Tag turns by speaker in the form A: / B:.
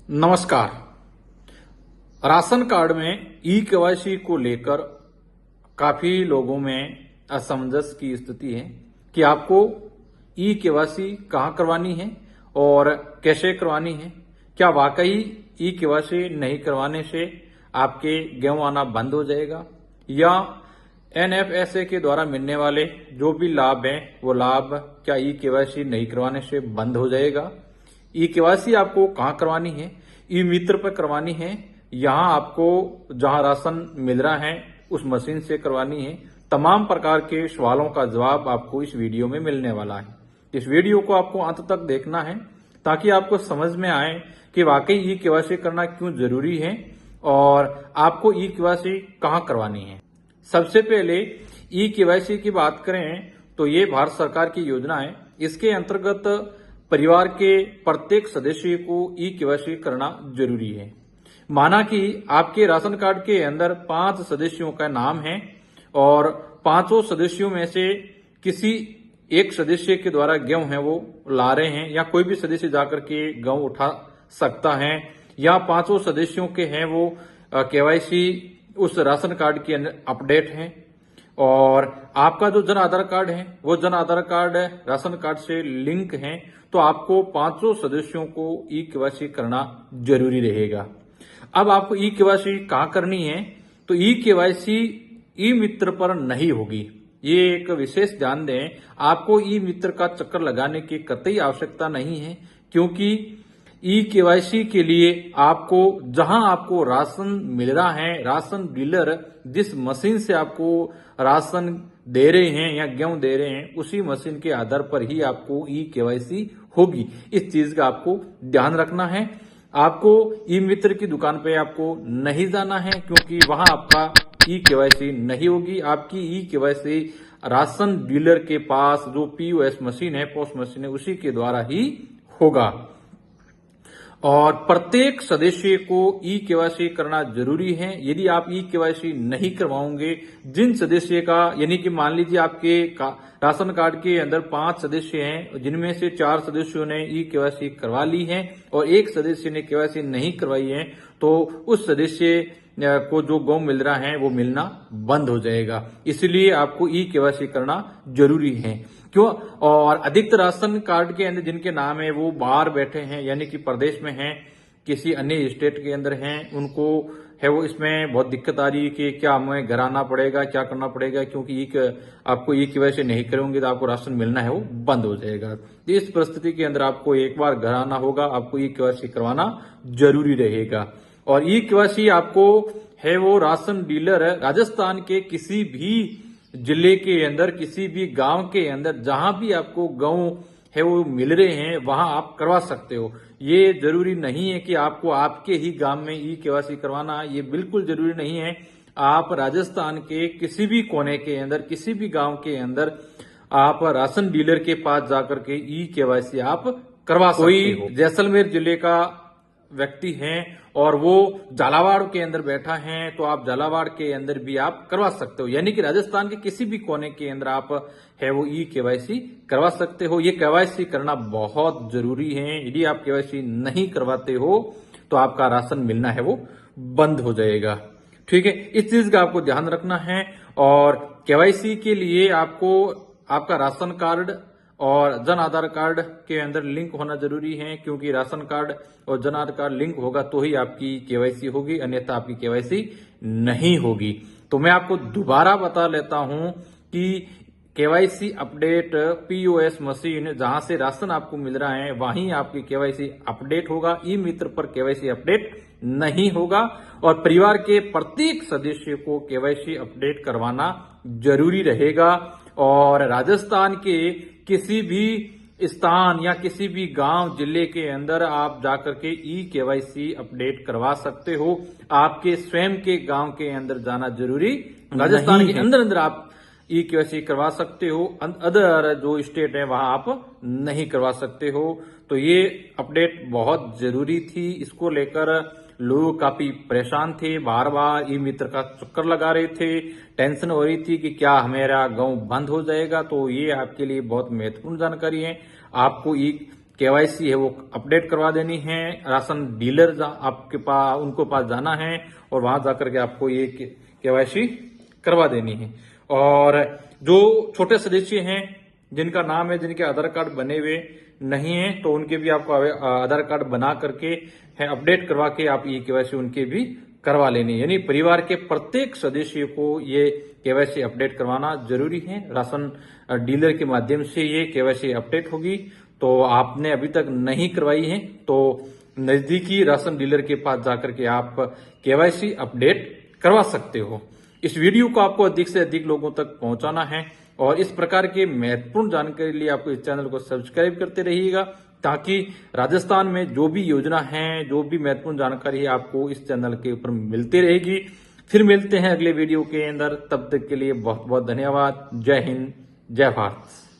A: नमस्कार। Ration card में e KYC को लेकर काफी लोगों में असमंजस की स्थिति है कि आपको ई केवाईसी कहां करवानी है और कैसे करवानी है। क्या वाकई ई केवाईसी नहीं करवाने से आपके गेहूं आना बंद हो जाएगा या एनएफएसए के द्वारा मिलने वाले जो भी लाभ हैं वो लाभ क्या ई केवाईसी नहीं करवाने से बंद हो जाएगा। ई केवाईसी आपको कहाँ करवानी है, ई मित्र पर करवानी है, यहाँ आपको जहाँ राशन मिल रहा है उस मशीन से करवानी है। तमाम प्रकार के सवालों का जवाब आपको इस वीडियो में मिलने वाला है। इस वीडियो को आपको अंत तक देखना है ताकि आपको समझ में आए कि वाकई ई केवाईसी करना क्यों जरूरी है और आपको ई केवाईसी कहाँ करवानी है। सबसे पहले ई केवाईसी की बात करें तो ये भारत सरकार की योजना है। इसके अंतर्गत परिवार के प्रत्येक सदस्य को ई केवाईसी करना जरूरी है। माना कि आपके राशन कार्ड के अंदर 5 सदस्यों का नाम है और 5 सदस्यों में से किसी एक सदस्य के द्वारा गेहूं है वो ला रहे हैं या कोई भी सदस्य जाकर के गेहूं उठा सकता है या 5 सदस्यों के हैं वो केवाईसी उस राशन कार्ड के अंदर अपडेट है और आपका जो जन आधार कार्ड है वो Jan Aadhaar card ration card से लिंक है तो आपको 5 सदस्यों को ई केवाईसी करना जरूरी रहेगा। अब आपको ई केवाईसी कहाँ करनी है तो ई केवाईसी ई मित्र पर नहीं होगी। ये एक विशेष ध्यान दें, आपको ई मित्र का चक्कर लगाने की कतई आवश्यकता नहीं है क्योंकि ई केवाईसी के लिए आपको जहां आपको राशन मिल रहा है, राशन डीलर जिस मशीन से आपको राशन दे रहे हैं या गेहूं दे रहे हैं उसी मशीन के आधार पर ही आपको ई केवाईसी होगी। इस चीज का आपको ध्यान रखना है। आपको ई मित्र की दुकान पे आपको नहीं जाना है क्योंकि वहां आपका ई केवाईसी नहीं होगी। आपकी ई केवाईसी राशन डीलर के पास जो पीओएस मशीन है, पोस्ट मशीन है, उसी के द्वारा ही होगा। और प्रत्येक सदस्य को ई केवाईसी करना जरूरी है। यदि आप ई केवाईसी नहीं करवाओगे, जिन सदस्य का यानी कि मान लीजिए आपके राशन कार्ड के अंदर 5 सदस्य हैं जिनमें से 4 सदस्यों ने ई केवाईसी करवा ली है और एक सदस्य ने केवाईसी नहीं करवाई है तो उस सदस्य को जो गेहूं मिल रहा है वो मिलना बंद हो जाएगा। इसलिए आपको ई केवाईसी करना जरूरी है। क्यों? और अधिकतर राशन कार्ड के अंदर जिनके नाम है वो बाहर बैठे हैं यानी कि प्रदेश में हैं, किसी अन्य स्टेट के अंदर हैं, उनको है वो इसमें बहुत दिक्कत आ रही है कि क्या हमें घर आना पड़ेगा, क्या करना पड़ेगा क्योंकि आपको ई केवाईसी नहीं करेंगे तो आपको राशन मिलना है वो बंद हो जाएगा। इस परिस्थिति के अंदर आपको एक बार घर आना होगा, आपको ई केवाईसी करवाना जरूरी रहेगा। और ई केवाईसी आपको है वो राशन डीलर राजस्थान के किसी भी जिले के अंदर, किसी भी गांव के अंदर जहां भी आपको गेहूं है वो मिल रहे हैं वहां आप करवा सकते हो। ये जरूरी नहीं है कि आपको आपके ही गांव में ई केवाईसी करवाना है, ये बिल्कुल जरूरी नहीं है। आप राजस्थान के किसी भी कोने के अंदर, किसी भी गांव के अंदर आप राशन डीलर के पास जाकर के ई केवाईसी आप करवा सकते हो। कोई जैसलमेर जिले का व्यक्ति हैं और वो झालावाड़ के अंदर बैठा है तो आप झालावाड़ के अंदर भी आप करवा सकते हो। यानी कि राजस्थान के किसी भी कोने के अंदर आप है वो ई केवाईसी करवा सकते हो। ये केवाईसी करना बहुत जरूरी है। यदि आप केवाईसी नहीं करवाते हो तो आपका राशन मिलना है वो बंद हो जाएगा। ठीक है, इस चीज का आपको ध्यान रखना है। और केवाईसी के लिए आपको आपका राशन कार्ड और जन आधार कार्ड के अंदर लिंक होना जरूरी है क्योंकि राशन कार्ड और जन आधार कार्ड लिंक होगा तो ही आपकी केवाईसी होगी, अन्यथा आपकी केवाईसी नहीं होगी। तो मैं आपको दोबारा बता लेता हूं कि केवाईसी अपडेट पीओएस मशीन जहां से राशन आपको मिल रहा है वहीं आपकी केवाईसी अपडेट होगा। ई मित्र पर केवाईसी अपडेट नहीं होगा और परिवार के प्रत्येक सदस्य को केवाईसी अपडेट करवाना जरूरी रहेगा। और राजस्थान के किसी भी स्थान या किसी भी गांव जिले के अंदर आप जाकर के ई केवाईसी अपडेट करवा सकते हो। आपके स्वयं के गांव के अंदर जाना जरूरी राजस्थान के अंदर आप ई केवाईसी करवा सकते हो। अदर जो स्टेट है वहां आप नहीं करवा सकते हो। तो ये अपडेट बहुत जरूरी थी। इसको लेकर लोग काफी परेशान थे, बार बार ई मित्र का चक्कर लगा रहे थे, टेंशन हो रही थी कि क्या हमारा गेहूं बंद हो जाएगा। तो ये आपके लिए बहुत महत्वपूर्ण जानकारी है। आपको ई केवाईसी है वो अपडेट करवा देनी है। राशन डीलर आपके पास उनको पास जाना है और वहां जाकर के आपको ये केवाईसी करवा देनी है। और जो छोटे सदस्य हैं जिनका नाम है, जिनके आधार कार्ड बने हुए नहीं है, तो उनके भी आपको आधार कार्ड बना करके है अपडेट करवा के आप ये केवाईसी उनके भी करवा लेनी है। यानी परिवार के प्रत्येक सदस्य को ये केवाईसी अपडेट करवाना जरूरी है। राशन डीलर के माध्यम से ये केवाईसी अपडेट होगी। तो आपने अभी तक नहीं करवाई है तो नजदीकी राशन डीलर के पास जाकर के आप केवाईसी अपडेट करवा सकते हो। इस वीडियो को आपको अधिक से अधिक लोगों तक पहुंचाना है और इस प्रकार के महत्वपूर्ण जानकारी के लिए आपको इस चैनल को सब्सक्राइब करते रहिएगा, ताकि राजस्थान में जो भी योजना है, जो भी महत्वपूर्ण जानकारी है, आपको इस चैनल के ऊपर मिलती रहेगी। फिर मिलते हैं अगले वीडियो के अंदर, तब तक के लिए बहुत बहुत धन्यवाद। जय हिंद, जय भारत।